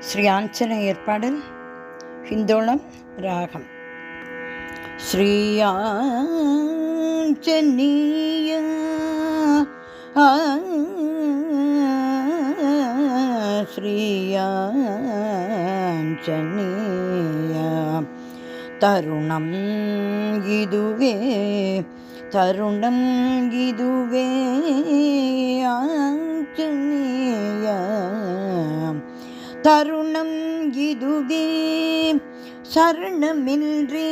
ஸ்ரீ ஆஞ்சநேயர் பாடல் ஹிந்தோளம் ராகம். ஸ்ரீ ஆஞ்சநேய ஸ்ரீ ஆஞ்சநேய தருணம் இதுவே தருணம் இதுவே ஆஞ்சநேய தருணம் இதுவே சரணமின்றி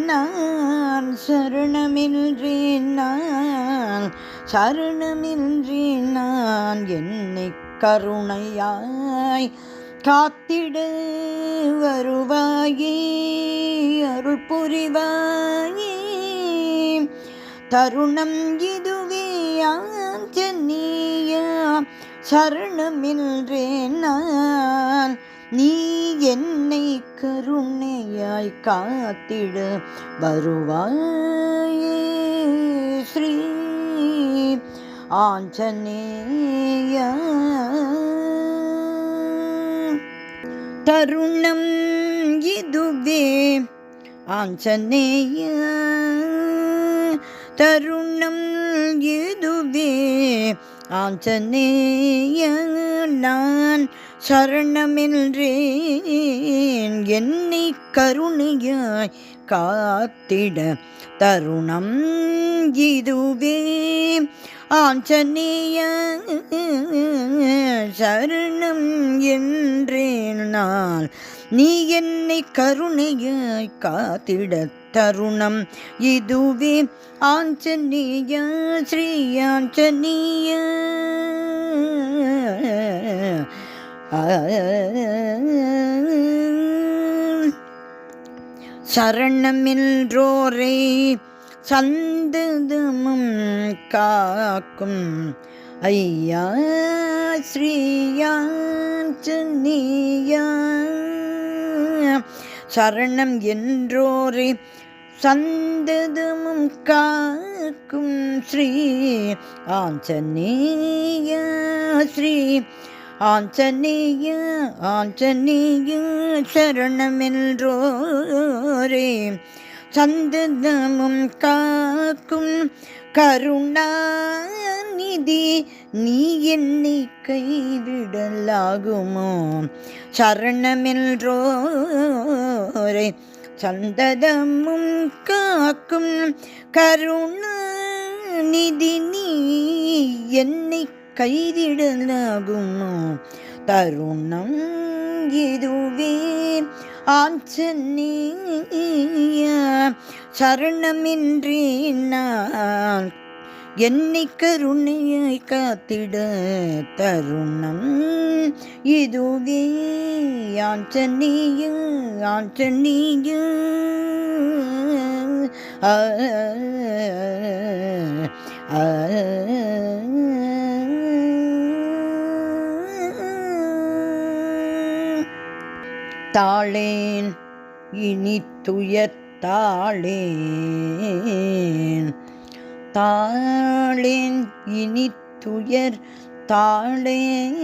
நான் சரணமின்றி நான் சரணமின்றி நான் என்னை கருணையாய் காத்திட வருவாயே அருள் புரிவாயே. தருணம் இதுவே ஆஞ்சநேய சரணமின்றே நான் நீ என்னை கருணையாய் காத்திட வருவாயே. ஸ்ரீ ஆஞ்சநேய தருணம் இதுவே ஆஞ்சநேய தருணம் இதுவே ஆஞ்சநேய நான் சரணமின்றேன் என்னை கருணையாய் காத்திட தருணம் இதுவே ஆஞ்சநேய சரணம் என்றேன் நான் நீ என்னை கருணையாய் காத்திட தருணம் இதுவே ஆஞ்சநேய ஸ்ரீ ஆஞ்சநேய சரணமின்றோரை சந்ததமும் காக்கும் ஐயா ஸ்ரீ ஆஞ்சநேய சரணம் என்றோரை சந்ததமும் காக்கும் ஸ்ரீ ஆஞ்சநேய ஸ்ரீ ஆஞ்சநேய ஆஞ்சநேய சரணமென்றோரே சந்ததமும் காக்கும் கருணாநிதி நீ என்னை கைவிடலாகுமோ. சரணமென்றோரே சந்ததமும் காக்கும் கருணாநிதி நீ என்னை கைவிடலாகுமோ. தருணம் இதுவே ஆஞ்சநேய சரணமின்றி நான் என்னை கருணையாய் காத்திட தருணம் இதுவே ஆஞ்சநேய ஆஞ்சநேய தாளேன் இனி துயர் தாளேன் இனி துயர் தாளேன்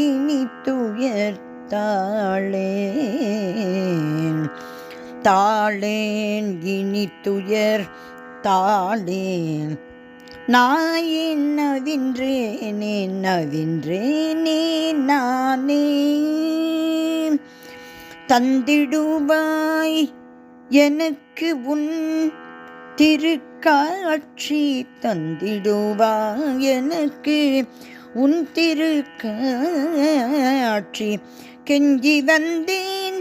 இனி துயர் தாளேன் இனி துயர் தாளேன் நான் நவின்றேனே நானே தந்திடுவாய் எனக்கு உன் திருக்காட்சி தந்திடுவாய் எனக்கு உன் திருக்காட்சி கெஞ்சி வந்தேன்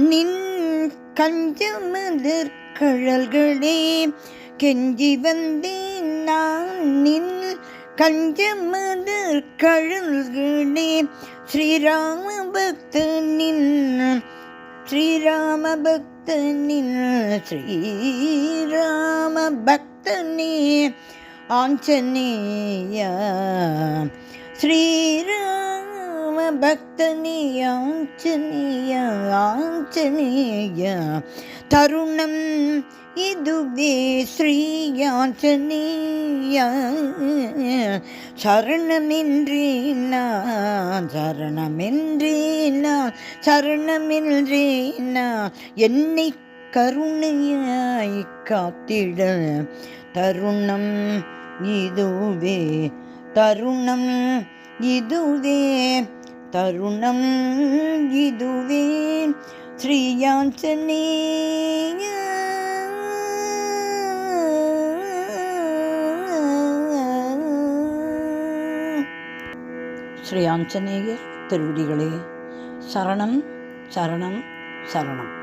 நின் கஞ்சமலர் கழல்களே கெஞ்சி வந்தேன் நான் நின் கஞ்சமலர் கழல்களே. ஸ்ரீராம பக்தனின் ஸ்ரீராம பக்தனே ஆஞ்சநேய ஸ்ரீராம பக்தனே ஆஞ்சநேய தருணம் இதுவே ஸ்ரீயாஞ்சனேய சரணமின்றி நான் சரணமின்றி நான் சரணமின்றி நான் என்னை கருணையாய் காத்திட தருணம் இதுவே தருணம் இதுவே தருணம் இதுவே ஸ்ரீயாஞ்சனேய ஸ்ரீ ஆஞ்சநேயர் திருவடிகளே சரணம் சரணம் சரணம்.